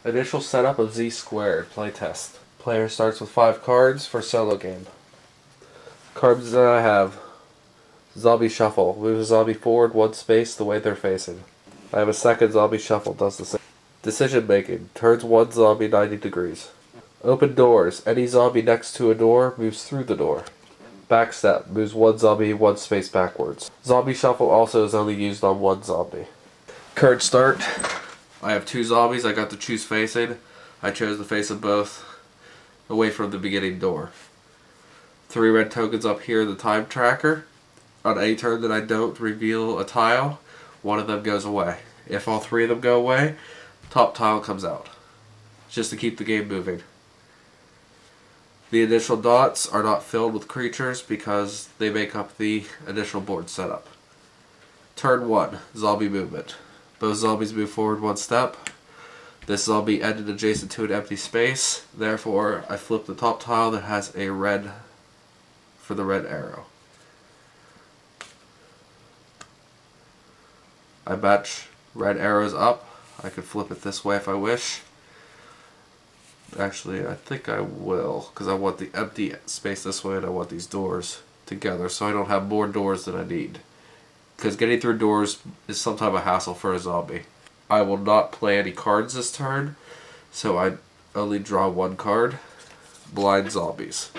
Initial setup of Z squared playtest. Player starts with 5 cards for solo game. Cards that I have: Zombie Shuffle. Move a zombie forward 1 space the way they're facing. I have a second Zombie Shuffle, does the same. Decision making. Turns 1 zombie 90 degrees. Open doors. Any zombie next to a door moves through the door. Backstep. Moves 1 zombie 1 space backwards. Zombie Shuffle also is only used on 1 zombie. Current start. I have 2 zombies I got to choose facing. I chose the face of both away from the beginning door. 3 red tokens up here in the time tracker. On any turn that I don't reveal a tile, 1 of them goes away. If all 3 of them go away, top tile comes out. Just to keep the game moving. The initial dots are not filled with creatures because they make up the initial board setup. Turn 1, zombie movement. Both zombies move forward 1 step. This zombie ended adjacent to an empty space, therefore I flip the top tile that has a red for the red arrow. I match red arrows up. I could flip it this way if I wish. Actually, I think I will, because I want the empty space this way and I want these doors together so I don't have more doors than I need. Because getting through doors is sometimes a hassle for a zombie. I will not play any cards this turn, so I only draw 1 card. Blind Zombies.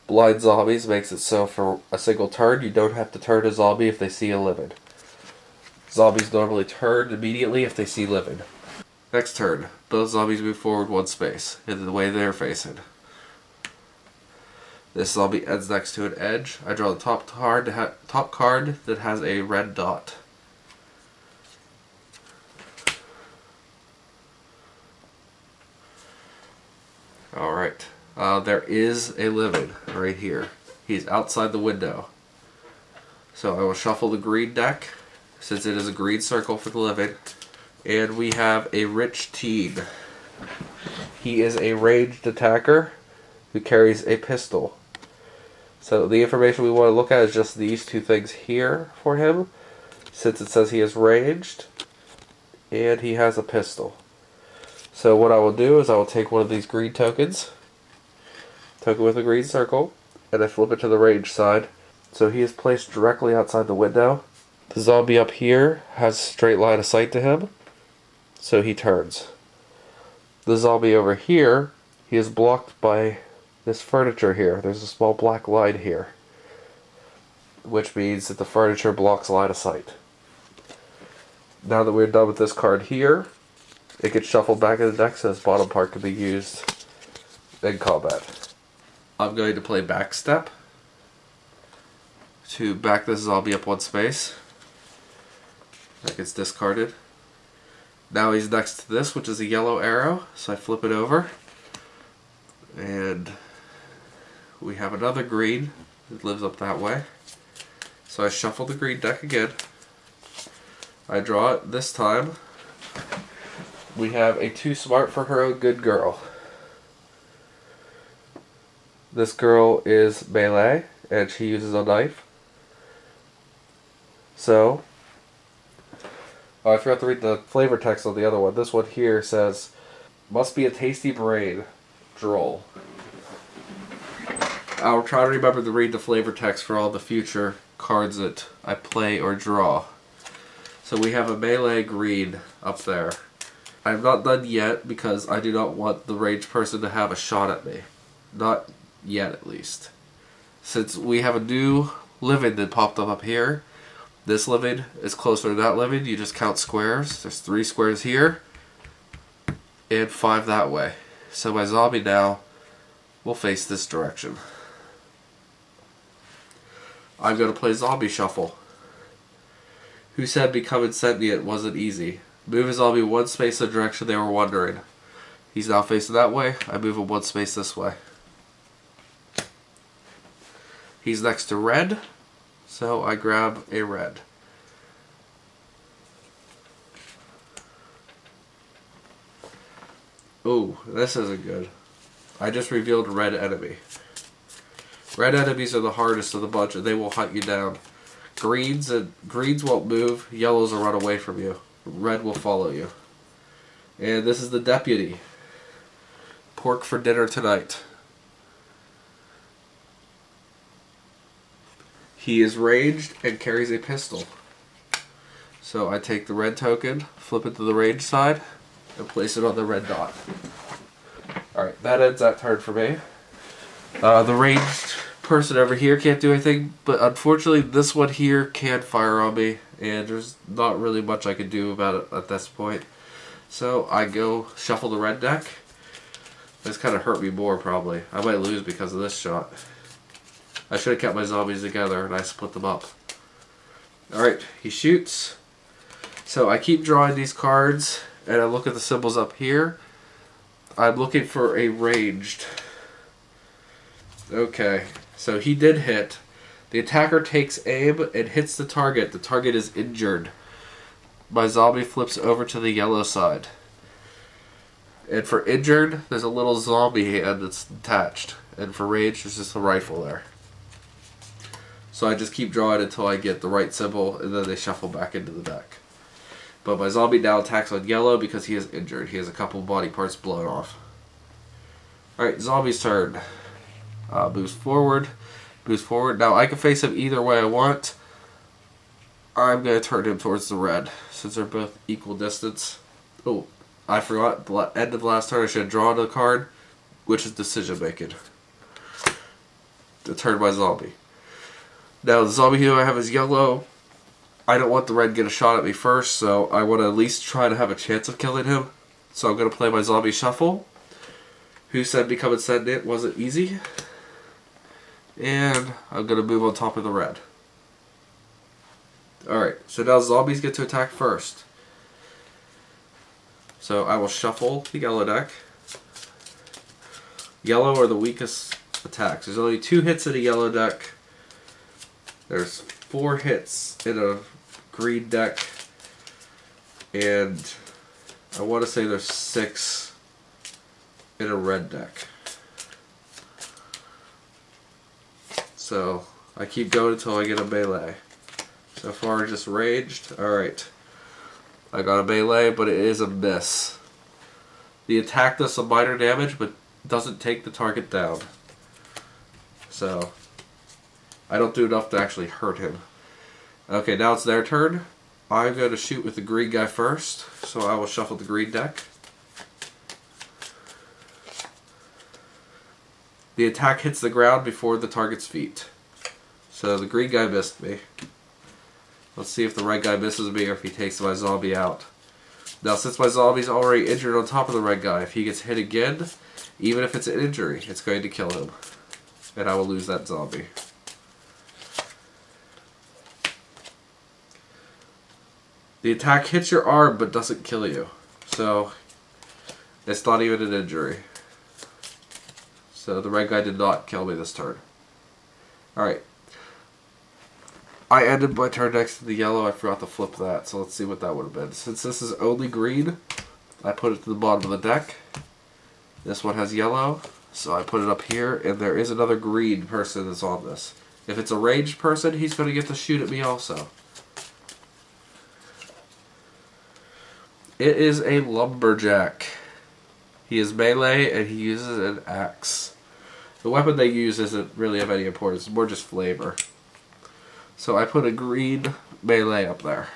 Blind Zombies makes it so for a single turn you don't have to turn a zombie if they see a living. Zombies normally turn immediately if they see living. Next turn, both zombies move forward 1 space in the way they're facing. This zombie ends next to an edge. I draw the top card that has a red dot. Alright, there is a living right here. He's outside the window. So I will shuffle the green deck, since it is a green circle for the living. And we have a rich teen. He is a ranged attacker who carries a pistol. So the information we want to look at is just these 2 things here for him, since it says he is ranged and he has a pistol. So what I will do is I will take one of these green tokens, token with a green circle, and I flip it to the range side. So he is placed directly outside the window. The zombie up here has a straight line of sight to him, so he turns. The zombie over here, he is blocked by this furniture here. There's a small black line here, which means that the furniture blocks line of sight. Now that we're done with this card here, it gets shuffled back in the deck so this bottom part can be used in combat. I'm going to play Backstep to back this zombie up 1 space. That gets discarded. Now he's next to this, which is a yellow arrow, so I flip it over. And we have another green that lives up that way. So I shuffle the green deck again. I draw it this time. We have a too smart for her own good girl. This girl is melee, and she uses a knife. So, oh, I forgot to read the flavor text on the other one. This one here says, "Must be a tasty brain. Droll." I'll try to remember to read the flavor text for all the future cards that I play or draw. So we have a melee green up there. I'm not done yet because I do not want the ranged person to have a shot at me. Not yet, at least. Since we have a new living that popped up here, this living is closer to that living. You just count squares. There's 3 squares here and 5 that way. So my zombie now will face this direction. I'm going to play Zombie Shuffle. Who said becoming sentient wasn't easy? Move a zombie 1 space in the direction they were wandering. He's now facing that way. I move him 1 space this way. He's next to red, so I grab a red. Ooh, this isn't good. I just revealed red enemy. Red enemies are the hardest of the bunch and they will hunt you down. Greens won't move, yellows will run away from you. Red will follow you. And this is the deputy. Pork for dinner tonight. He is ranged and carries a pistol. So I take the red token, flip it to the ranged side, and place it on the red dot. Alright, that ends that turn for me. The ranged person over here can't do anything, but unfortunately this one here can fire on me, and there's not really much I can do about it at this point. So I go shuffle the red deck. This kind of hurt me more probably. I might lose because of this shot. I should have kept my zombies together and I split them up. Alright, he shoots. So I keep drawing these cards and I look at the symbols up here. I'm looking for a ranged. Okay, so he did hit. The attacker takes aim and hits the target. The target is injured. My zombie flips over to the yellow side. And for injured, there's a little zombie hand that's attached. And for ranged, there's just a rifle there. So I just keep drawing until I get the right symbol, and then they shuffle back into the deck. But my zombie now attacks on yellow because he is injured. He has a couple body parts blown off. Alright, zombie's turn. Moves forward. Moves forward. Now I can face him either way I want. I'm going to turn him towards the red, since they're both equal distance. Oh, I forgot. The end of the last turn I should have drawn a card, which is decision making. To turn my zombie. Now the zombie who I have is yellow. I don't want the red to get a shot at me first, so I want to at least try to have a chance of killing him. So I'm going to play my zombie shuffle. Who said becoming sentient wasn't easy? And I'm going to move on top of the red. Alright, so now zombies get to attack first. So I will shuffle the yellow deck. Yellow are the weakest attacks. There's only 2 hits in a yellow deck. There's 4 hits in a green deck. And I want to say there's 6 in a red deck. So I keep going until I get a melee. So far just ranged. Alright. I got a melee, but it is a miss. The attack does some minor damage, but doesn't take the target down. So I don't do enough to actually hurt him. Okay, now it's their turn. I'm going to shoot with the green guy first, so I will shuffle the green deck. The attack hits the ground before the target's feet. So the green guy missed me. Let's see if the red guy misses me or if he takes my zombie out. Now since my zombie's already injured on top of the red guy, if he gets hit again, even if it's an injury, it's going to kill him. And I will lose that zombie. The attack hits your arm but doesn't kill you. So it's not even an injury. So the red guy did not kill me this turn. Alright. I ended my turn next to the yellow. I forgot to flip that. So let's see what that would have been. Since this is only green, I put it to the bottom of the deck. This one has yellow. So I put it up here. And there is another green person that's on this. If it's a ranged person, he's going to get to shoot at me also. It is a lumberjack. He is melee and he uses an axe. The weapon they use isn't really of any importance. It's more just flavor. So I put a green melee up there.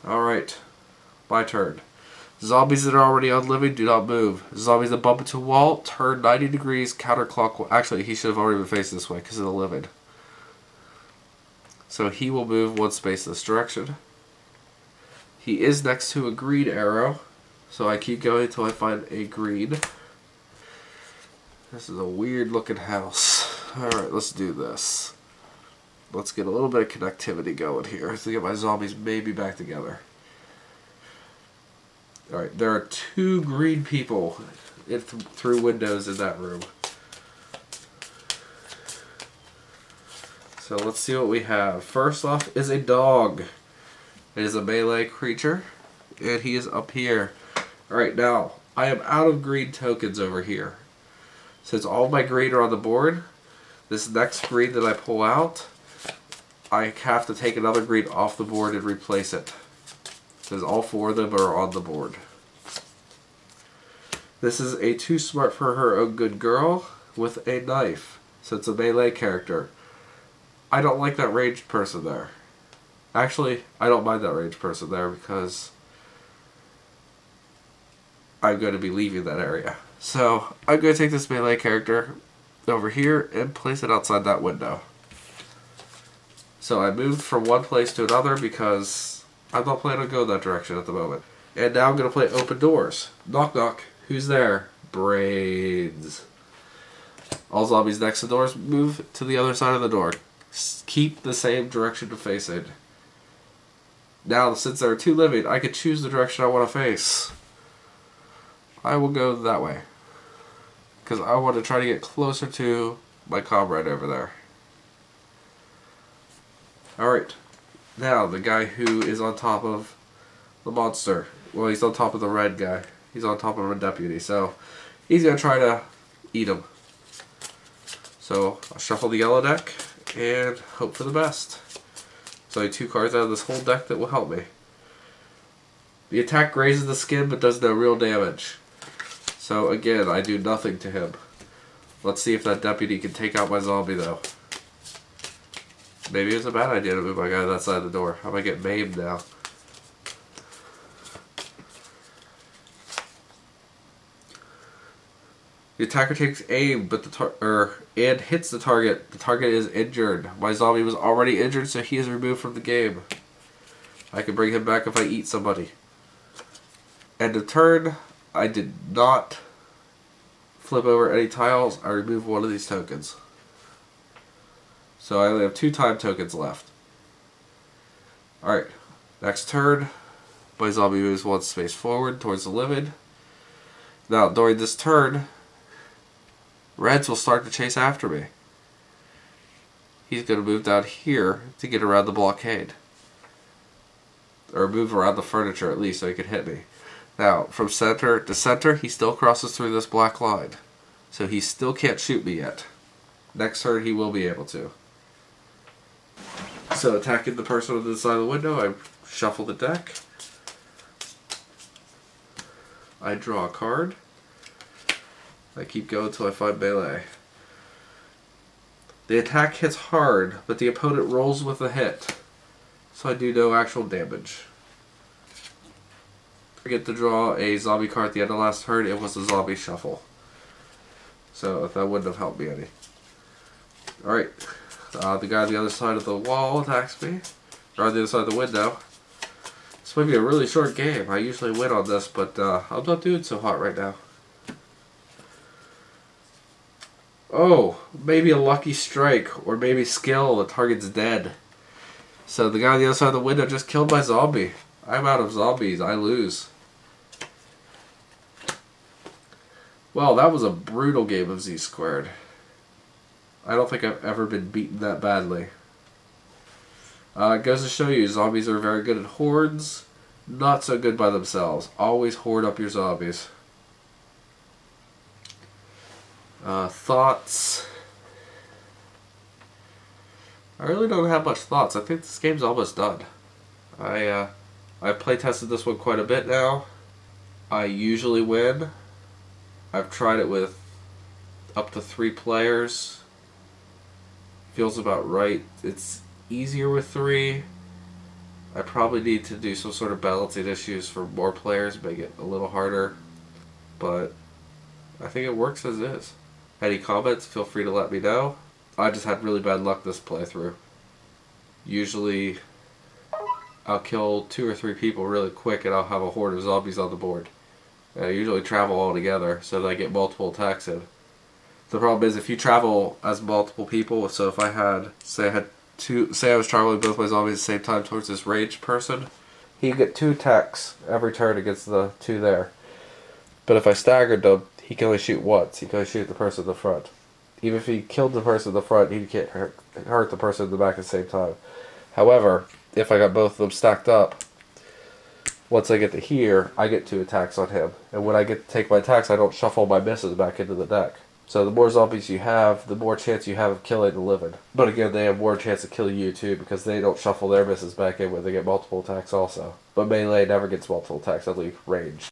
Alright. My turn. Zombies that are already on living do not move. Zombies that bump into a wall turn 90 degrees counterclockwise. Actually, he should have already been facing this way because of the living. So he will move 1 space this direction. He is next to a green arrow. So I keep going until I find a green. This is a weird looking house. Alright, let's do this. Let's get a little bit of connectivity going here to get my zombies maybe back together. Alright, there are 2 green people through windows in that room. So let's see what we have. First off is a dog. It is a melee creature. And he is up here. Alright, now, I am out of green tokens over here. Since all my green are on the board, this next green that I pull out, I have to take another green off the board and replace it. says all 4 of them are on the board. This is a too smart for her own good girl with a knife. So it's a melee character. I don't like that ranged person there. Actually, I don't mind that ranged person there because I'm going to be leaving that area. So I'm going to take this melee character over here and place it outside that window. So I moved from one place to another because I'm not planning on going that direction at the moment. And now I'm going to play open doors. Knock knock. Who's there? Brains. All zombies next to doors move to the other side of the door. Keep the same direction to face it. Now, since there are 2 living, I can choose the direction I want to face. I will go that way. Because I want to try to get closer to my comrade over there. Alright. Now, the guy who is on top of the monster. Well, he's on top of the red guy. He's on top of a deputy, so he's going to try to eat him. So I'll shuffle the yellow deck and hope for the best. So I have 2 cards out of this whole deck that will help me. The attack grazes the skin but does no real damage. So again, I do nothing to him. Let's see if that deputy can take out my zombie though. Maybe it's a bad idea to move my guy to that side of the door. I might get maimed now. The attacker takes aim, but and hits the target. The target is injured. My zombie was already injured, so he is removed from the game. I can bring him back if I eat somebody. End of turn. I did not flip over any tiles. I removed one of these tokens. So I only have 2 time tokens left. Alright. Next turn. My zombie moves 1 space forward towards the living. Now, during this turn, Reds will start to chase after me. He's going to move down here to get around the blockade. Or move around the furniture at least so he can hit me. Now, from center to center, he still crosses through this black line. So he still can't shoot me yet. Next turn, he will be able to. So attacking the person on the side of the window, I shuffle the deck. I draw a card. I keep going until I find melee. The attack hits hard, but the opponent rolls with a hit. So I do no actual damage. I get to draw a zombie card at the end of last turn. It was a zombie shuffle. So that wouldn't have helped me any. Alright. The guy on the other side of the wall attacks me. Or on the other side of the window. This might be a really short game. I usually win on this, but I'm not doing so hot right now. Oh, maybe a lucky strike, or maybe skill, the target's dead. So the guy on the other side of the window just killed my zombie. I'm out of zombies, I lose. Well, that was a brutal game of Z squared. I don't think I've ever been beaten that badly. It goes to show you, zombies are very good at hordes, not so good by themselves. Always hoard up your zombies. Thoughts. I really don't have much thoughts. I think this game's almost done. I've playtested this one quite a bit now. I usually win. I've tried it with up to 3 players. Feels about right. It's easier with 3. I probably need to do some sort of balancing issues for more players, make it a little harder. But I think it works as is. Any comments, feel free to let me know. I just had really bad luck this playthrough. Usually I'll kill 2 or 3 people really quick and I'll have a horde of zombies on the board. I usually travel all together so that I get multiple attacks in. The problem is if you travel as multiple people, so if I had, say I was traveling both my zombies at the same time towards this ranged person, he'd get 2 attacks every turn against the 2 there. But if I staggered them, he can only shoot once. He can only shoot the person in the front. Even if he killed the person in the front, he can't hurt the person in the back at the same time. However, if I got both of them stacked up, once I get to here, I get 2 attacks on him. And when I get to take my attacks, I don't shuffle my misses back into the deck. So the more zombies you have, the more chance you have of killing the living. But again, they have more chance of killing you too because they don't shuffle their misses back in when they get multiple attacks also. But melee never gets multiple attacks, only range.